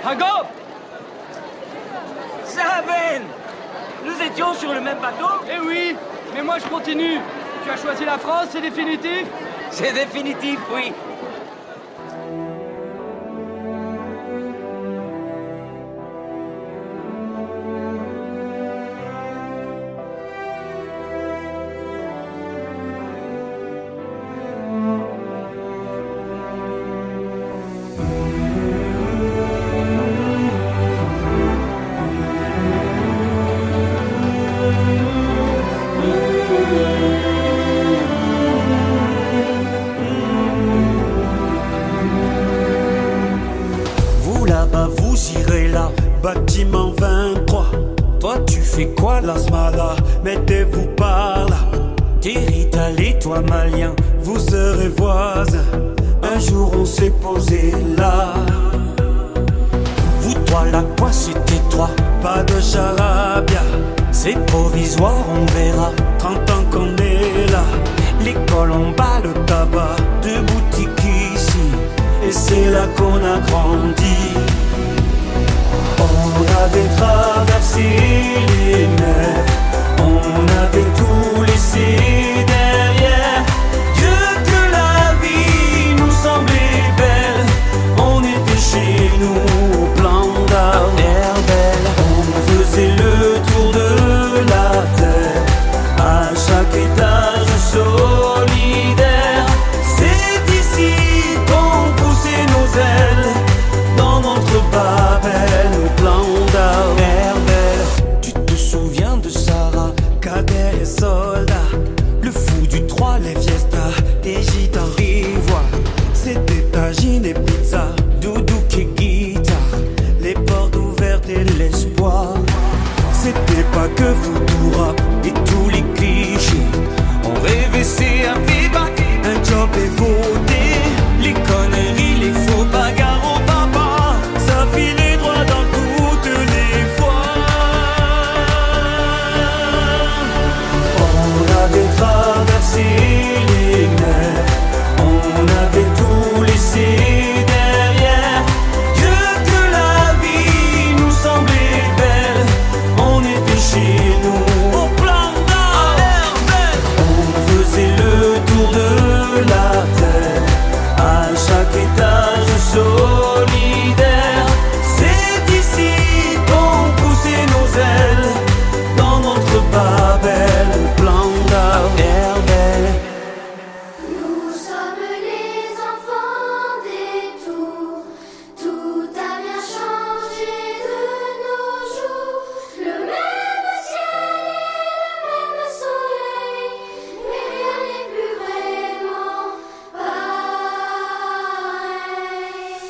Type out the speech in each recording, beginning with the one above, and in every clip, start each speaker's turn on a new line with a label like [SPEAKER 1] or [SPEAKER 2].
[SPEAKER 1] Hago!
[SPEAKER 2] Saben! Nous étions sur le même bateau?
[SPEAKER 1] Eh oui, mais moi je continue. Tu as choisi la France, c'est définitif?
[SPEAKER 2] C'est définitif, oui.
[SPEAKER 3] Bâtiment 23. Toi tu fais quoi la smala? Mettez-vous par là. T'es italien, toi malien, vous serez voisins. Un jour on s'est posé là. Vous toi là quoi c'était toi? Pas de charabia. C'est provisoire on verra. 30 ans qu'on est là. L'école en bas le tabac. 2 boutiques ici. Et c'est là qu'on a grandi. On avait traversé les mers, on avait tout laissé derrière. Dieu que la vie nous semblait belle, on était chez nous au plan d'Herbel. On faisait le tour de la terre, à chaque étage solidaire. C'est ici qu'on poussait nos ailes, dans notre Babel au plan d'Herbel. Tu te souviens de Sarah, Kader et Soldat, le fou du 3, les fiestas, les gitans ivoires. C'était tagine et pizza, doudou et guitare, les portes ouvertes et l'espoir. C'était pas que vous rap et tous les clichés. On rêvait c'est un payback, un job et voter. Les conneries, les faux bagarres au papa, ça filait droit dans toutes les voies. On avait traversé les mers, on avait tout laissé derrière. Dieu que la vie nous semblait belle, on était chez nous au plan d'Herbel. On faisait le tour de la terre, à chaque étage solidaire. C'est ici qu'on poussait nos ailes, dans notre Babel, au plan d'Herbel.
[SPEAKER 4] Nous sommes les enfants des tours, tout a bien changé de nos jours. Le même ciel et le même soleil, mais rien n'est plus vraiment pareil.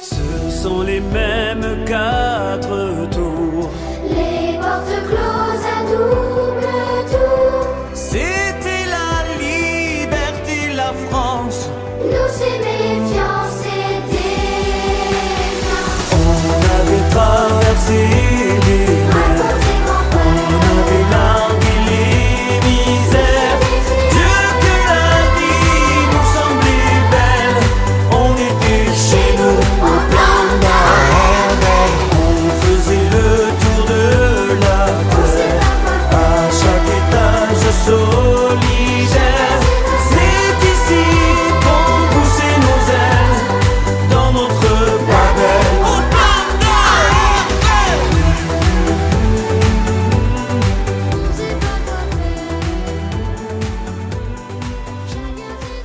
[SPEAKER 3] Ce sont les mêmes 4 tours.
[SPEAKER 4] Les portes closes à double tour,
[SPEAKER 3] C'était la liberté, la France.
[SPEAKER 4] nous ces méfiants c'était
[SPEAKER 3] On avait traversé les mers, on avait largué les misères. Dieu que la vie nous semblait belle, on était chez nous au plan d'Herbel. On faisait le tour de la terre, à chaque étage solidaire. C'est ici qu'on poussait nos ailes, dans notre Babel au plan d'Herbel.
[SPEAKER 4] on sait pas quoi faire. Chacun ses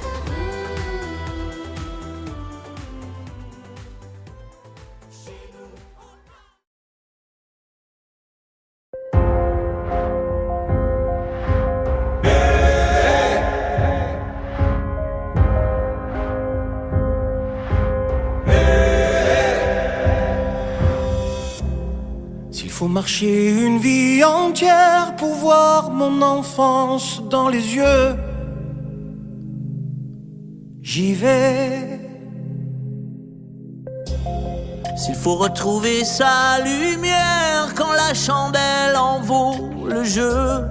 [SPEAKER 3] S'il faut marcher une vie entière pour voir mon enfance dans les yeux, j'y vais. S'il faut retrouver sa lumière quand la chandelle en vaut le jeu,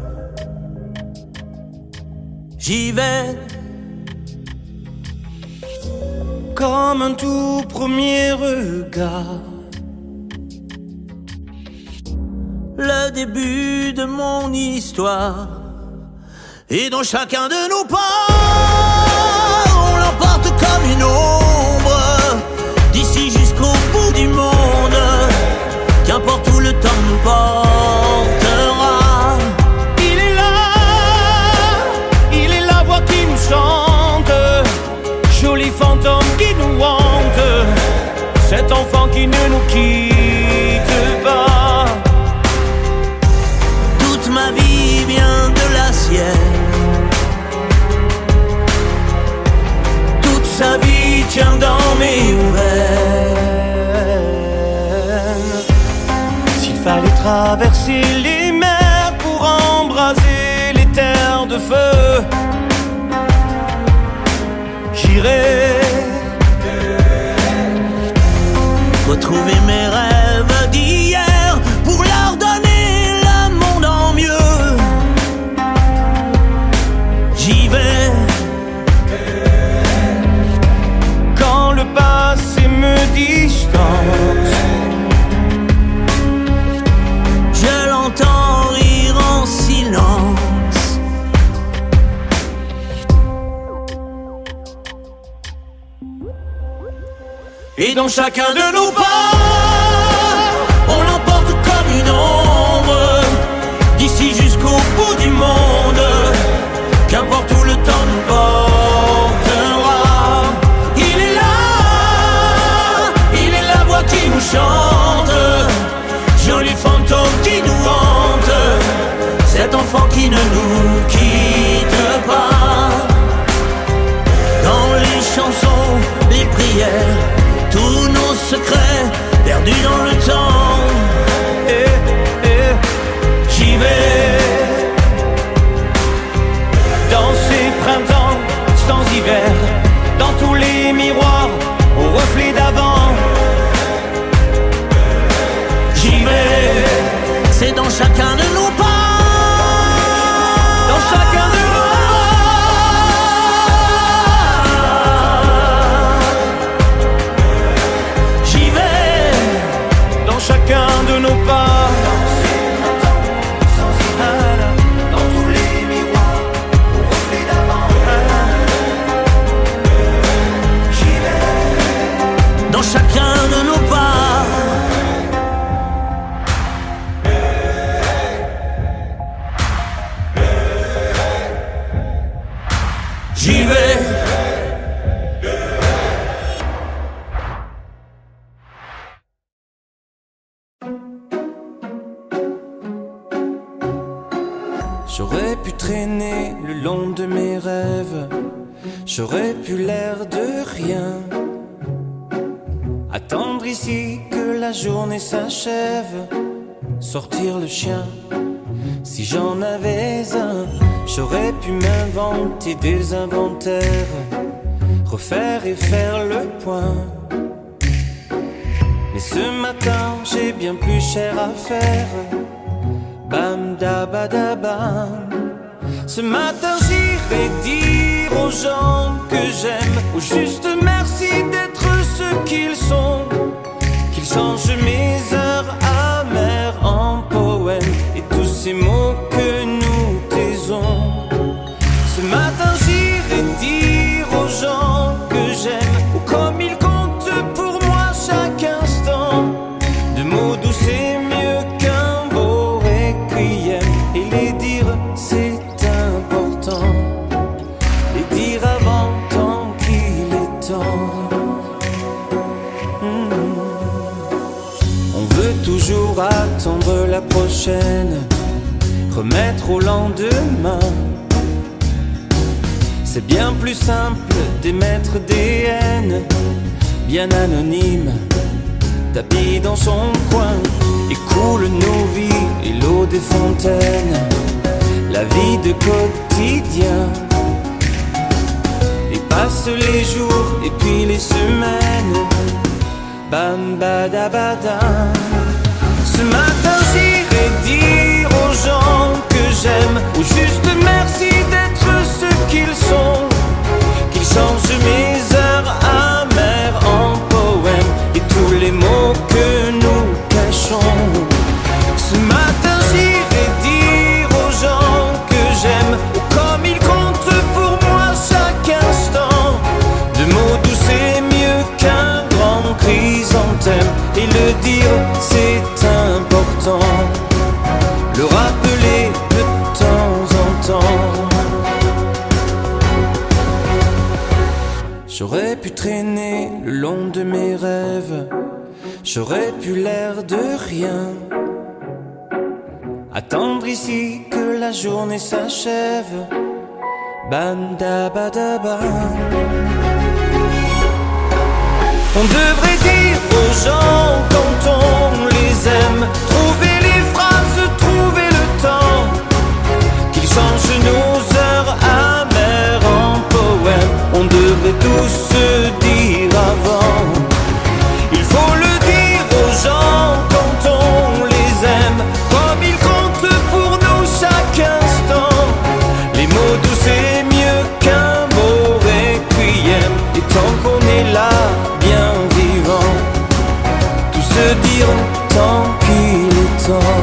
[SPEAKER 3] j'y vais. Comme un tout premier regard, le début de mon histoire. Et dans chacun de nos pas, on l'emporte comme une ombre, d'ici jusqu'au bout du monde. Qu'importe où le temps nous portera.
[SPEAKER 5] Il est la voix qui nous chante, joli fantôme qui nous hante, cet enfant qui ne nous quitte pas.
[SPEAKER 3] Toute ma vie vient de la sienne, toute sa vie tient dans mes veines.
[SPEAKER 5] S'il fallait traverser les mers pour embraser les terres de feu, j'irai
[SPEAKER 3] retrouver mes rêves d'hier pour leur donner le monde en mieux. J'y vais
[SPEAKER 5] quand le passé me distance.
[SPEAKER 3] Je l'entends rire en silence. Et dans chacun de nos pas, on l'emporte comme une ombre, d'ici jusqu'au bout du monde. Qu'importe où le temps nous portera. Il est la voix qui nous chante, joli fantôme qui nous hante, cet enfant qui ne nous quitte pas. Dans les chansons, les prières, tous nos secrets perdus dans le temps. J'y vais
[SPEAKER 5] Dans ces printemps sans hiver, dans tous les miroirs au reflet d'avant.
[SPEAKER 3] J'y vais, c'est dans chacun de nos pas,
[SPEAKER 5] Dans chacun de nos
[SPEAKER 3] j'y vais,
[SPEAKER 5] dans chacun de nos pas. Dans tous les miroirs au reflet d'avant. J'y vais
[SPEAKER 3] dans chacun de nos pas. J'y vais.
[SPEAKER 5] J'aurais pu traîner le long de mes rêves, j'aurais pu l'air de rien, attendre ici que la journée s'achève, sortir le chien. Si j'en avais un, j'aurais pu m'inventer des inventaires, refaire et faire le point. Mais ce matin j'ai bien plus cher à faire. Bam da ba da bam. Ce matin j'irai dire aux gens que j'aime, au juste merci d'être ce qu'ils sont, qu'ils changent mes heures amères en poèmes et tous ces mots que nous taisons. Ce matin j'irai dire aux gens que j'aime, ou comme ils comptent pour moi chaque instant, de mots doux c'est mieux qu'un beau requiem. Et les dire c'est important, les dire avant tant qu'il est temps. On veut toujours attendre la prochaine, remettre au lendemain. C'est bien plus simple d'émettre des haines, bien anonymes, tapis dans son coin. Et coule nos vies et l'eau des fontaines, la vie de quotidien. Et passent les jours et puis les semaines. Bam badabada. Ce matin j'irai dire aux gens que j'aime, au juste merci d'être ce qu'ils sont, qu'ils changent mes heures amères en poèmes et tous les mots que nous cachons. Ce matin et le dire c'est important, le rappeler de temps en temps. J'aurais pu traîner le long de mes rêves, j'aurais pu l'air de rien, attendre ici que la journée s'achève. Bam da ba da bam. On devrait dire aux gens quand on les aime, trouver les phrases, trouver le temps, qu'ils changent nos heures amères en poèmes. On devrait tous se dire avant. Il faut le dire aux gens quand on les aime, comme ils comptent pour nous chaque instant. Les mots doux c'est mieux qu'un mot requiem. Et tant qu'on est là, bien vivant, tout se dire tant qu'il est temps.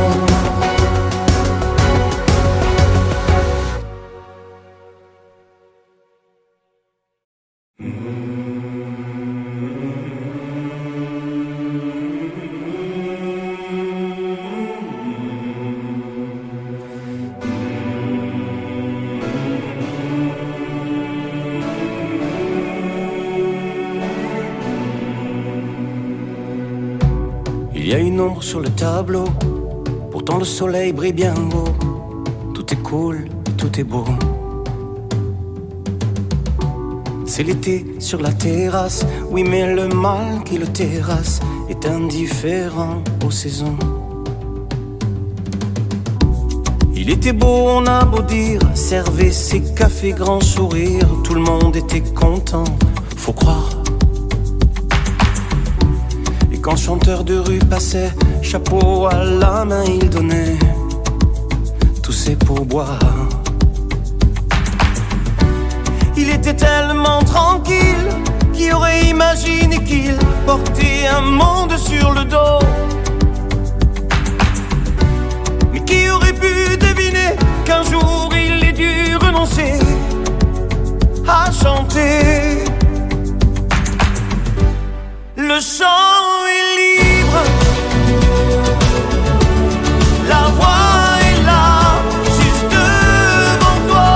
[SPEAKER 5] Il y a une ombre sur le tableau, pourtant le soleil brille bien haut. Tout est cool, tout est beau. C'est l'été sur la terrasse, oui mais le mal qui le terrasse est indifférent aux saisons. Il était beau, on a beau dire, servait ses cafés grand sourire, tout le monde était content, faut croire. Quand le chanteur de rue passait, chapeau à la main il donnait tous ses pourboires. Il était tellement tranquille, qui aurait imaginé qu'il portait un monde sur le dos. Mais qui aurait pu deviner qu'un jour il ait dû renoncer à chanter. Le chant est libre, la voix est là, juste devant toi.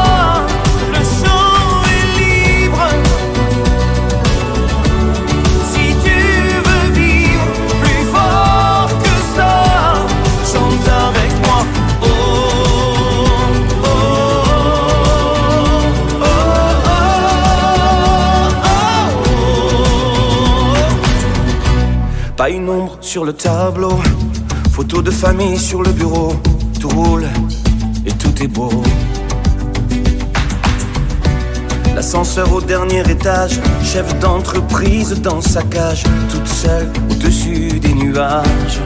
[SPEAKER 5] Le chant est libre, si tu veux vivre plus fort que ça, chante avec moi. Oh, oh, oh, oh, oh, Pas une ombre sur le tableau, photo de famille sur le bureau. Tout roule et tout est beau. L'ascenseur au dernier étage, chef d'entreprise dans sa cage, toute seule au-dessus des nuages.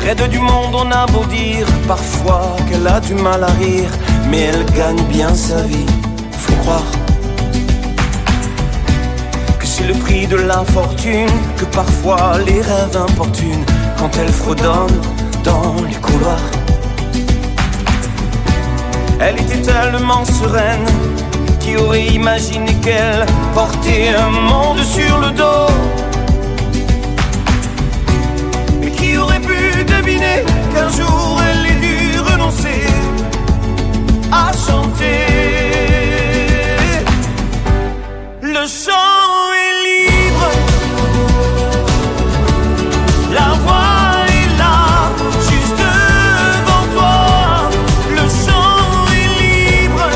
[SPEAKER 5] Raide du monde, on a beau dire parfois qu'elle a du mal à rire, mais elle gagne bien sa vie, faut croire. C'est le prix de l'infortune, que parfois les rêves importunent quand elle fredonne dans les couloirs. Elle était tellement sereine, qui aurait imaginé qu'elle portait un monde sur le dos. Mais qui aurait pu deviner qu'un jour elle ait dû renoncer à chanter. Le chant est libre, la voix est là, juste devant toi. Le chant est libre,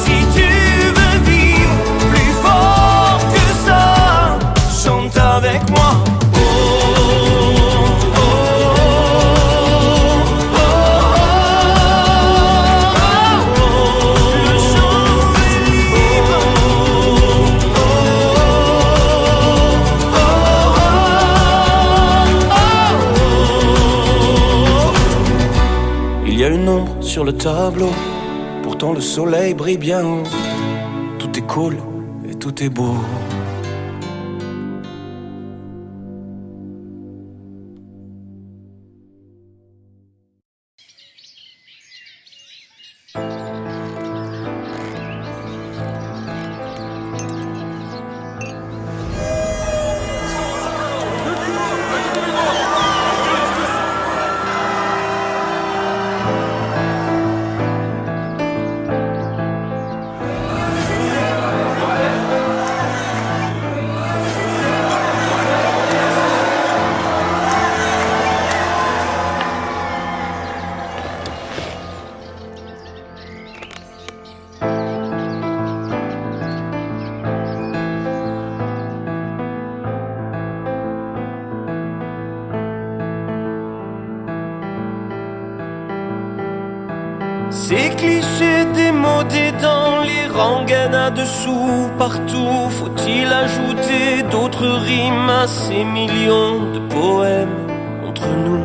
[SPEAKER 5] si tu veux vivre plus fort que ça, chante avec moi. Il y a une ombre sur le tableau, pourtant le soleil brille bien haut. Tout est cool et tout est beau. Ces clichés démodés dans les rengaines dessous, partout, faut-il ajouter d'autres rimes à ces millions de poèmes entre nous?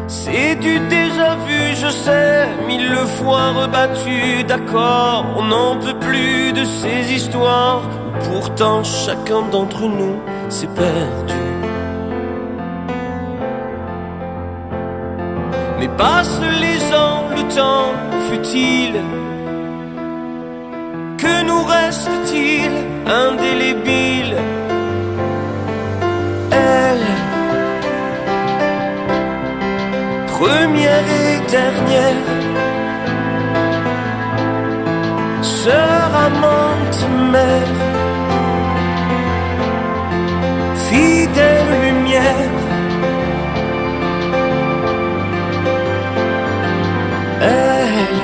[SPEAKER 5] C'est du déjà vu, je sais, 1000 fois rebattu, d'accord, on n'en peut plus de ces histoires où pourtant chacun d'entre nous s'est perdu. Mais passent les ans, le temps fut-il? Que nous reste-t-il indélébile? Elle, première et dernière, sœur, amante, mère, fidèle lumière. Elle,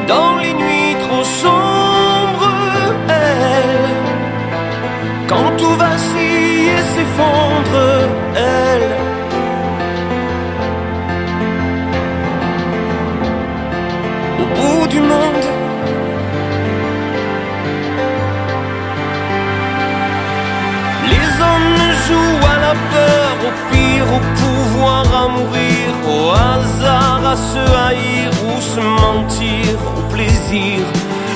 [SPEAKER 5] dans les nuits trop sombres, elle, quand tout vacille et s'effondre, elle, au bout du monde, les hommes jouent à la peur, au pire, au pouvoir à mourir, au hasard à se haïr ou se mentir, au plaisir,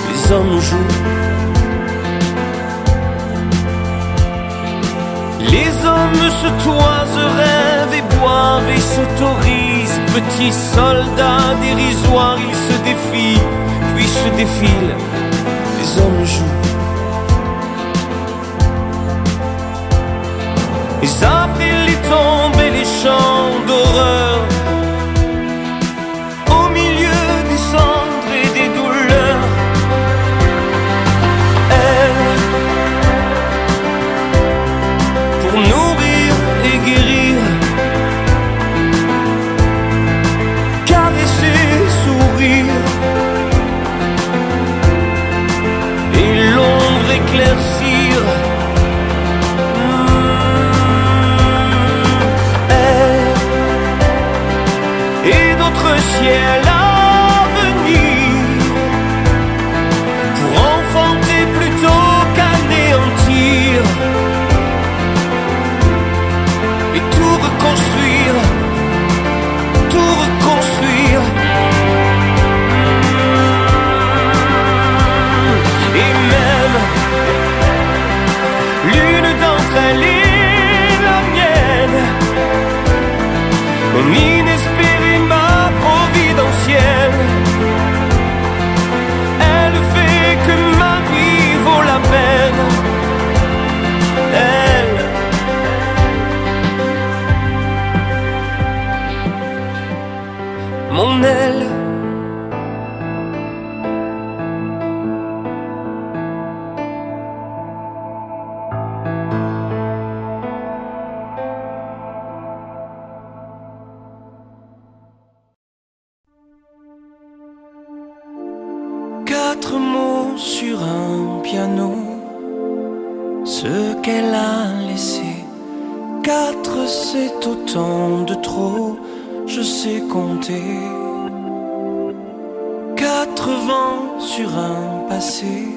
[SPEAKER 5] les hommes jouent. Les hommes se toisent, rêvent et boivent et s'autorisent. Petits soldats dérisoires, ils se défient, puis se défilent. Les hommes jouent. Et après les tombes et les chants d'horreur, au milieu des cendres et des douleurs, elle, pour nourrir et guérir, caresser, sourire, et l'ombre éclaircir. Et d'autres ciels à venir, pour enfanter plutôt qu'anéantir, et tout reconstruire, tout reconstruire. Et même l'une d'entre elles est la mienne, mon inespéré, ma providentielle. Elle fait que ma vie vaut la peine. Elle, mon aile. Quatre mots sur un piano, ce qu'elle a laissé. 4, c'est autant de trop, je sais compter. 4 vents sur un passé,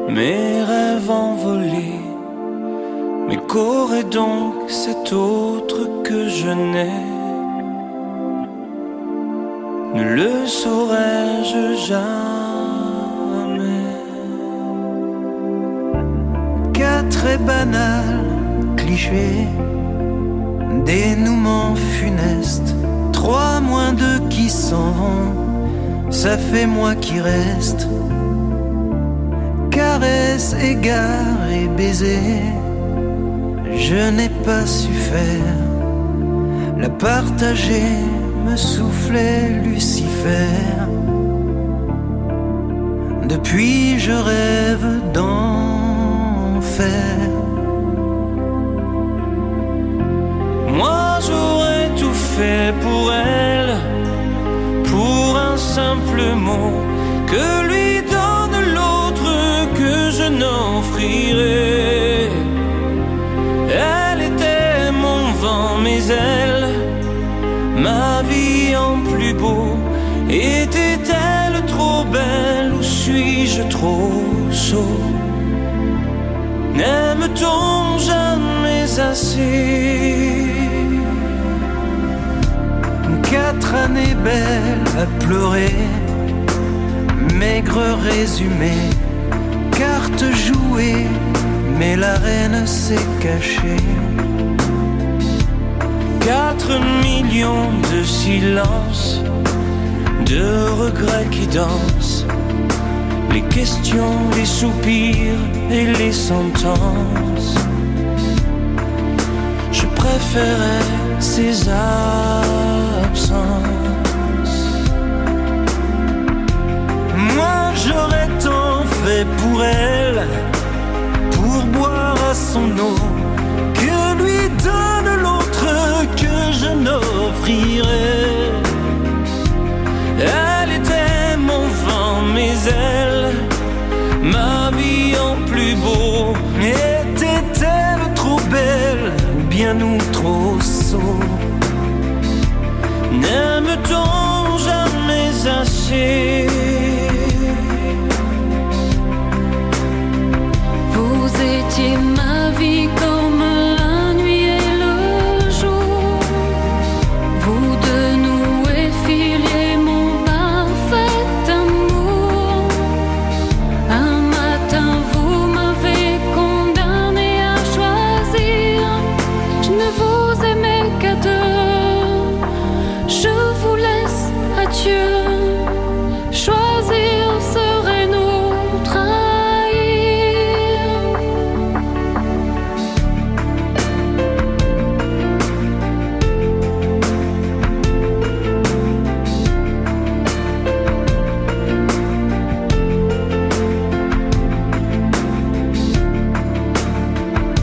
[SPEAKER 5] mes rêves envolés. Mais qu'aurait donc cet autre que je n'ai? Ne le saurais-je jamais.
[SPEAKER 6] 4 est banal, cliché, dénouement funeste. 3 moins 2 qui s'en vont, ça fait moi qui reste. Caresse, égard et baiser, je n'ai pas su faire. La partager me soufflait Lucifer. Depuis je rêve d'enfer.
[SPEAKER 5] Moi j'aurais tout fait pour elle, pour un simple mot que lui donne l'autre que je n'offrirai. elle ma vie en plus beau? Était-elle trop belle ou suis-je trop sot? N'aime-t-on jamais assez?
[SPEAKER 6] 4 années belles à pleurer, maigre résumé, carte jouée, mais la reine s'est cachée.
[SPEAKER 5] 4 millions de silences, de regrets qui dansent, les questions, les soupirs et les sentences. Je préférais ces absences. Moi j'aurais tant fait pour elle, pour boire à son eau, que lui donne l'autre que je n'offrirais. Elle était mon vent, mais elle, ma vie en plus beau. Était-elle trop belle ou bien nous trop sots? N'aime-t-on jamais assez?
[SPEAKER 7] Vous étiez ma vie comme la nuit et le jour. Vous de nous effiliez mon parfait amour. Un matin vous m'avez condamné à choisir. Je ne vous aimais qu'à deux. Je vous laisse à Dieu. Choisir serait nous trahir.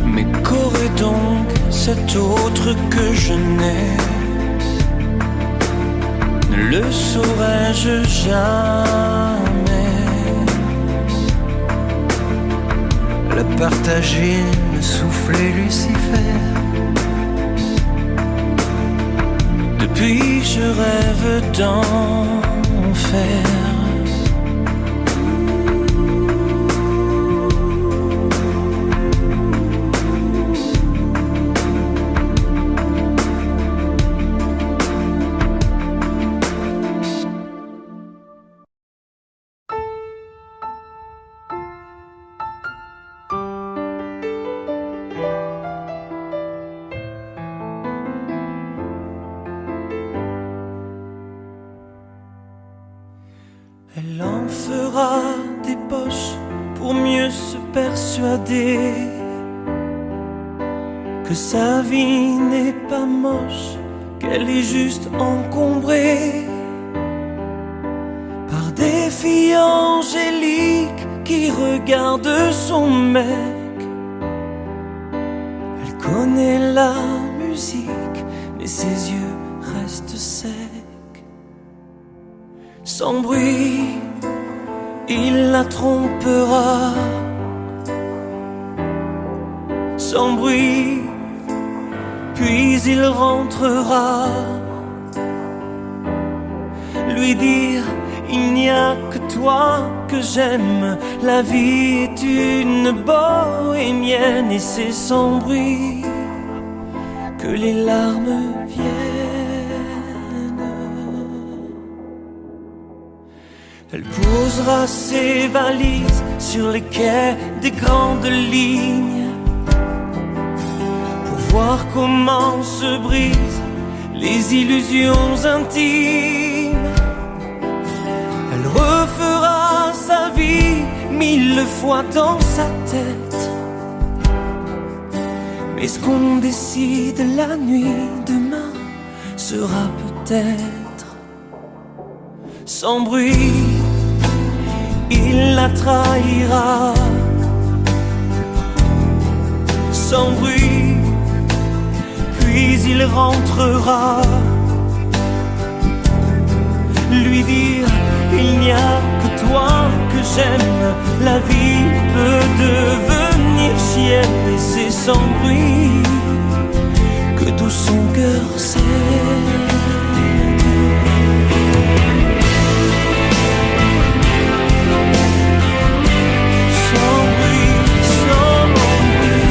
[SPEAKER 5] Mais qu'aurait donc cet autre que je n'ai? Ne le saurais-je jamais?
[SPEAKER 6] La partager, me souffler Lucifer.
[SPEAKER 5] Depuis je rêve d'enfer. Elle en fera des poches pour mieux se persuader que sa vie n'est pas moche, qu'elle est juste encombrée par des filles angéliques qui regardent son mec. Elle connaît la musique, mais ses yeux restent secs. Sans bruit, il la trompera. Sans bruit, puis il rentrera. Lui dire, il n'y a que toi que j'aime. La vie est une bohémienne et c'est sans bruit que les larmes viennent. Elle posera ses valises sur les quais des grandes lignes pour voir comment se brisent les illusions intimes. Elle refera sa vie 1000 fois dans sa tête. Mais ce qu'on décide la nuit demain sera peut-être sans bruit. Il la trahira sans bruit, puis il rentrera. Lui dire, il n'y a que toi que j'aime. La vie peut devenir chienne et c'est sans bruit que tout son cœur cœur cède. Sans bruit, sans bruit.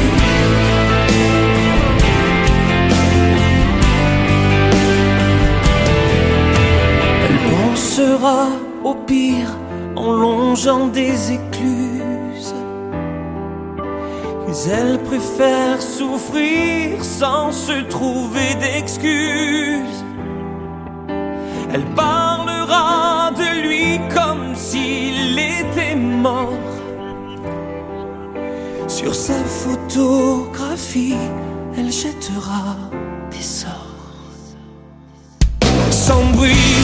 [SPEAKER 5] Elle pensera au pire en longeant des écluses, mais elle préfère souffrir sans se trouver d'excuses. Elle parlera de lui comme s'il était mort. Sur sa photographie, elle jettera des sorts. Sans bruit,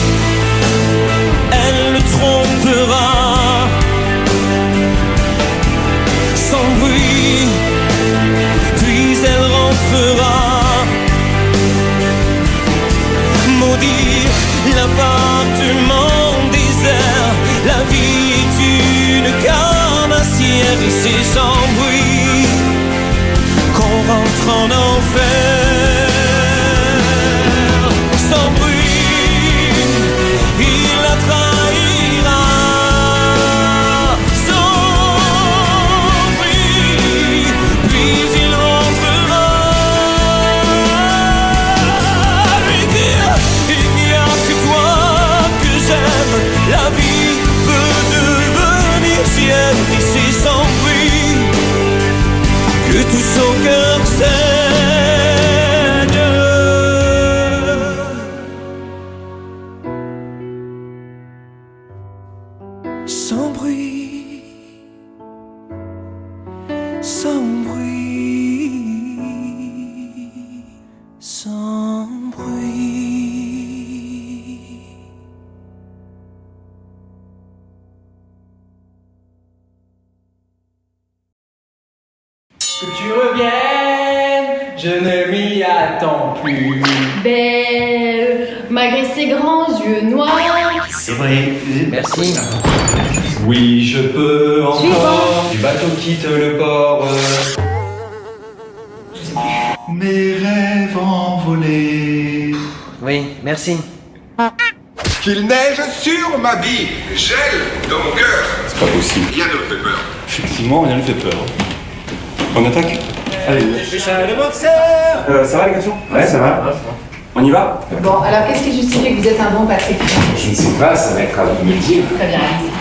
[SPEAKER 5] elle le trompera. Sans bruit, puis elle rentrera. Maudire l'appartement désert, la vie est une carnassière et c'est sans bruit qu'on rentre en enfer. Sans bruit, il la trahira. Sans bruit, puis il rentrera. Lui dire, il n'y a que toi que j'aime. La vie peut devenir sienne et c'est sans bruit que tout son cœur cède. Sans bruit, sans bruit, sans bruit.
[SPEAKER 1] Que tu reviennes, je ne m'y attends plus.
[SPEAKER 8] Belle, malgré ses grands yeux noirs.
[SPEAKER 9] C'est vrai.
[SPEAKER 1] Merci.
[SPEAKER 9] Oui, je peux encore.
[SPEAKER 8] Suivant.
[SPEAKER 9] Du bateau quitte le port. Mes rêves envolés.
[SPEAKER 2] Oui, merci.
[SPEAKER 10] Qu'il neige sur ma vie, gèle dans mon cœur.
[SPEAKER 9] C'est pas possible.
[SPEAKER 10] Rien ne me fait peur.
[SPEAKER 9] Effectivement, rien ne fait peur. On attaque? Allez.
[SPEAKER 5] Le boxeur.
[SPEAKER 9] Ça va les garçons? Ouais, ça va. On y va?
[SPEAKER 8] Bon, alors qu'est-ce qui justifie que vous êtes un bon Patrick?
[SPEAKER 9] Je ne sais pas, ça va être à vous de me le dire.
[SPEAKER 8] Très bien, allez-y.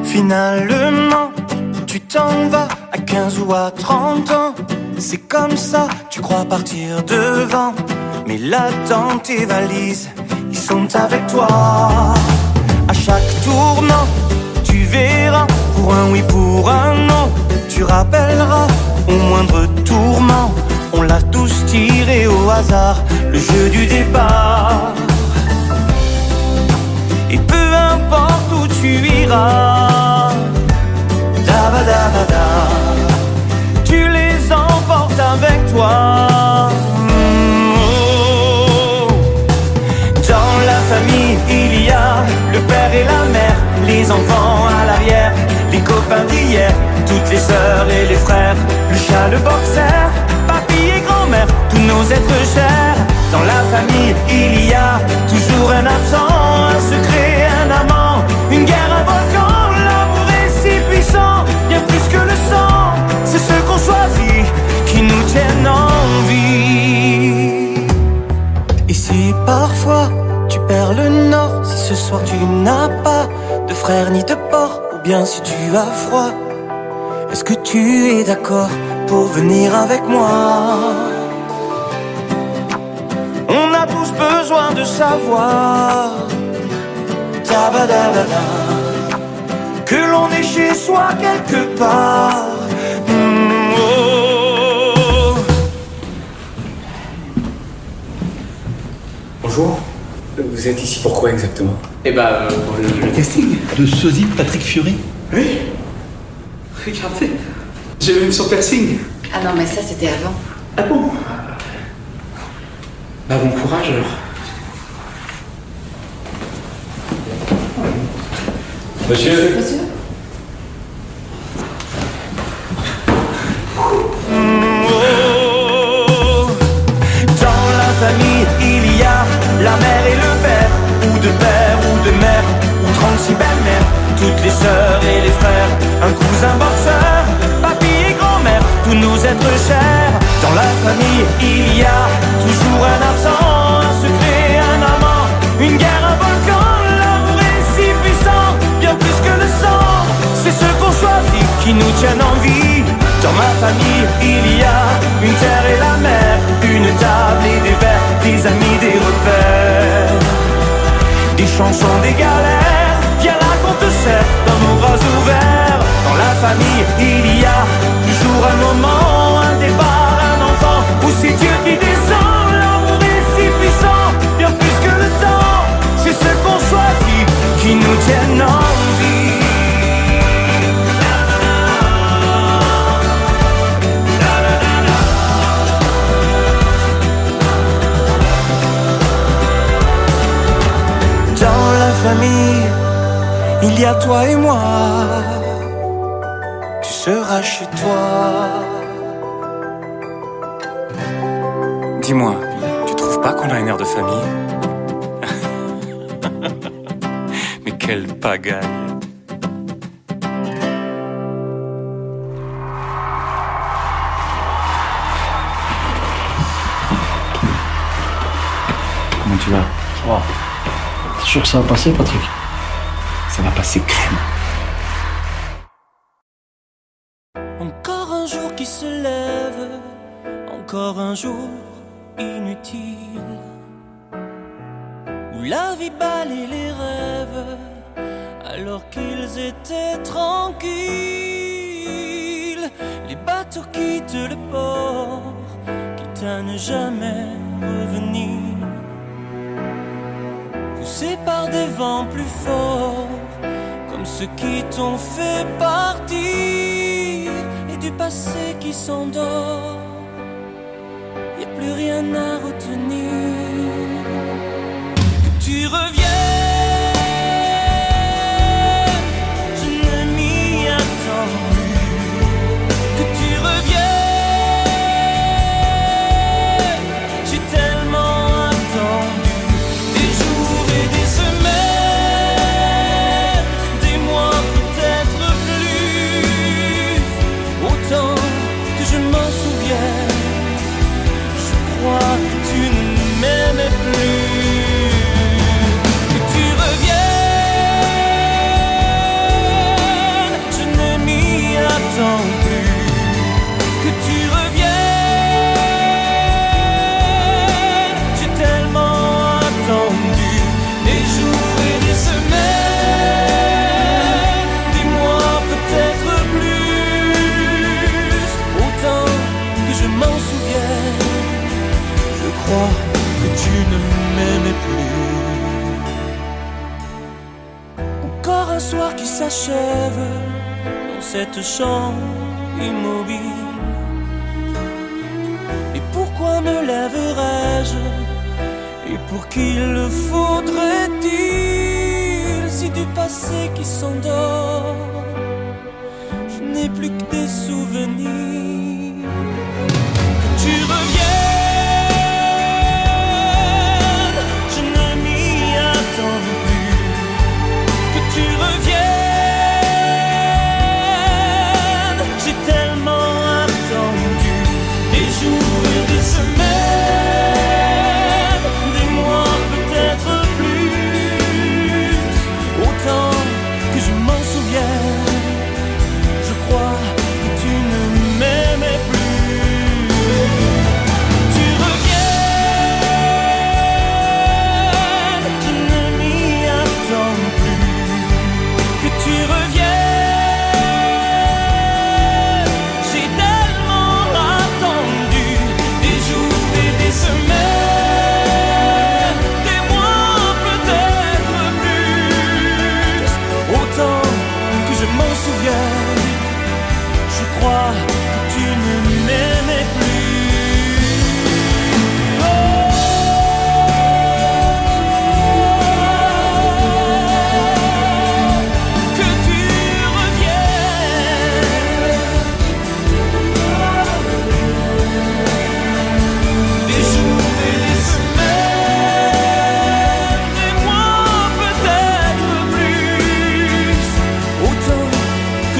[SPEAKER 5] Finalement, tu t'en vas à 15 ou à 30 ans. C'est comme ça, tu crois partir devant. Mais là, dans tes valises, ils sont avec toi. À chaque tournant, tu verras, pour un oui, pour un non. Tu rappelleras au moindre tourment. On l'a tous tiré au hasard, le jeu du départ. Et peu importe où tu iras, da-ba-da-ba-da, tu les emportes avec toi. Oh. Dans la famille, il y a le père et la mère, les enfants à l'arrière, les copains d'hier, toutes les sœurs et les frères, le chat, le boxer, papy et grand-mère, tous nos êtres chers. Dans la famille, il y a toujours un absent, un secret, un amant, une guerre, un volcan. L'amour est si puissant, bien plus que le sang. C'est ceux qu'on choisit qui nous tiennent en vie. Et si parfois tu perds le nord, si ce soir tu n'as pas de frère ni de port, ou bien si tu as froid, est-ce que tu es d'accord pour venir avec moi? On a tous besoin de savoir, tabadabada, que l'on est chez soi quelque part. Oh.
[SPEAKER 11] Bonjour, vous êtes ici pourquoi exactement?
[SPEAKER 1] Eh ben, pour le casting.
[SPEAKER 11] De sosie de Patrick Fiori?
[SPEAKER 1] Oui. Regardez, j'ai même son piercing.
[SPEAKER 8] Ah non, mais ça, c'était avant.
[SPEAKER 1] Ah bon? Bah bon courage alors.
[SPEAKER 9] Monsieur.
[SPEAKER 3] Dans la famille, il y a la mère et le père, ou de père ou de mère, ou 36 belles-mères, toutes les sœurs et les frères, un cousin boxeur, papy et grand-mère, tous nos êtres chers. Dans la famille, il y a toujours un absent, un secret, un amant, une guerre, un volcan. L'amour est si puissant, bien plus que le sang. C'est ce qu'on choisit qui nous tiennent en vie. Dans ma famille, il y a une terre et la mer, une table et des verres, des amis, des repères, des chansons, des galères. Viens là qu'on te serre dans nos bras ouverts. Dans la famille, il y a toujours un moment, un départ, un enfant, ou c'est Dieu qui descend. L'amour est si puissant, bien plus que le temps. C'est ce qu'on choisit qui nous tiennent en vie. Famille, il y a toi et moi, tu seras chez toi.
[SPEAKER 9] Dis-moi, tu trouves pas qu'on a un air de famille? Mais quelle pagaille!
[SPEAKER 11] Comment tu vas? Oh. T'es sûr que ça va passer, Patrick? Ça va passer crème.
[SPEAKER 3] Encore un jour qui se lève, encore un jour inutile, où la vie balaye les rêves, alors qu'ils étaient tranquilles. Les bateaux quittent le port, quitte à ne jamais revenir, poussés par des vents plus forts, comme ceux qui t'ont fait partir, et du passé qui s'endort, y a plus rien à retenir. Que tu reviennes, je ne m'y attends plus. Que tu reviennes, j'ai tellement attendu. Des jours et des semaines, des mois peut-être plus. Autant que je m'en souviens, je crois que tu ne m'aimais plus. Que tu reviennes, je ne m'y attends plus. Que tu reviennes, j'ai tellement attendu. Des jours et des semaines, des mois peut-être plus. Autant que je m'en souviens, je crois que tu ne m'aimais plus. Encore un soir qui s'achève dans cette chambre immobile. Et pourquoi me lèverais-je? Et pour qui le faudrait-il? Si du passé qui s'endort, je n'ai plus que des souvenirs. Que tu reviennes, je ne m'y attends plus. Que tu reviennes, j'ai tellement attendu. Des jours et des semaines, des mois peut-être plus. Autant que je m'en souviens, je crois que tu ne m'aimais plus.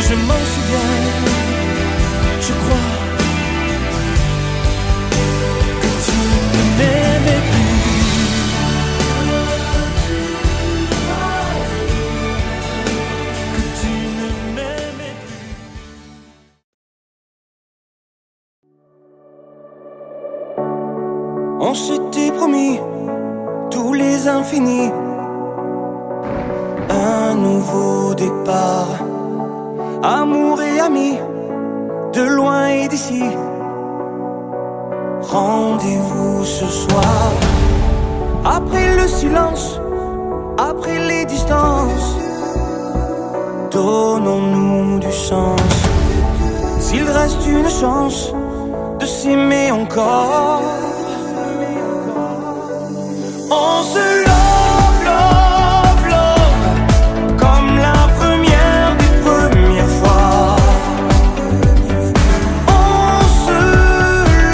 [SPEAKER 5] je m'en souviens, je crois que tu ne m'aimais plus. Que tu ne m'aimais plus. On s'était promis tous les infinis, un nouveau départ, amour et amis, de loin et d'ici. Rendez-vous ce soir, après le silence, après les distances. Donnons-nous du sens, s'il reste une chance de s'aimer encore. On se love, love, love, comme la première des premières fois. On se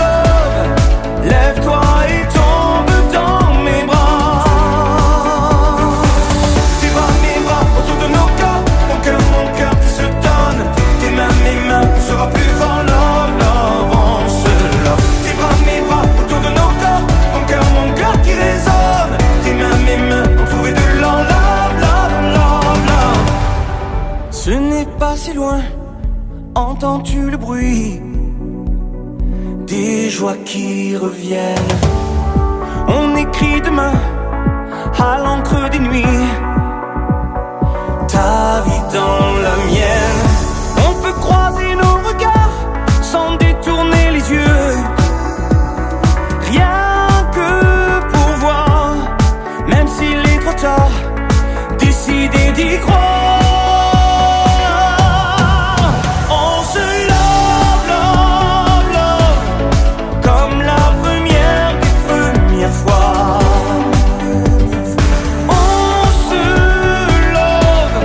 [SPEAKER 5] love, lève-toi et tombe dans mes bras. Tes bras, mes bras, autour de nos corps, ton cœur, mon cœur qui se donne. Tes mains, mes mains, on sera plus fort, love, love, on se love. Tes bras, mes bras, autour de nos corps, ton cœur, mon cœur qui résonne. Mes mains ont trouvé de l'en love, love, love, love. Ce n'est pas si loin, entends-tu le bruit des joies qui reviennent? On écrit demain à l'encre des nuits, ta vie dans la mienne. On peut croiser nos regards sans détourner les yeux, rien décidé d'y croire. On se love, love, love, comme la première des premières fois. On se love,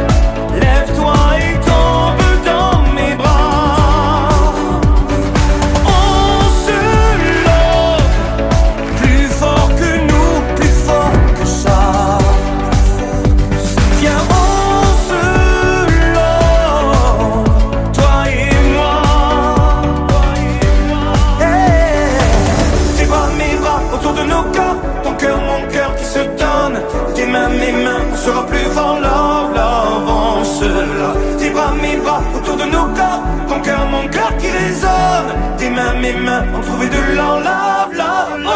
[SPEAKER 5] lève-toi et tombe dans mes bras. On se love, plus fort que nous, plus fort que ça. Viens, on se love, toi et moi. Hey. Tes bras, mes bras, autour de nos corps, ton cœur, mon cœur qui se donne. Tes mains, mes mains, on sera plus fort, love, love, on se love. Tes bras, mes bras, autour de nos corps, ton cœur, mon cœur qui résonne. Tes mains, mes mains, ont trouvé de l'en love, love, love.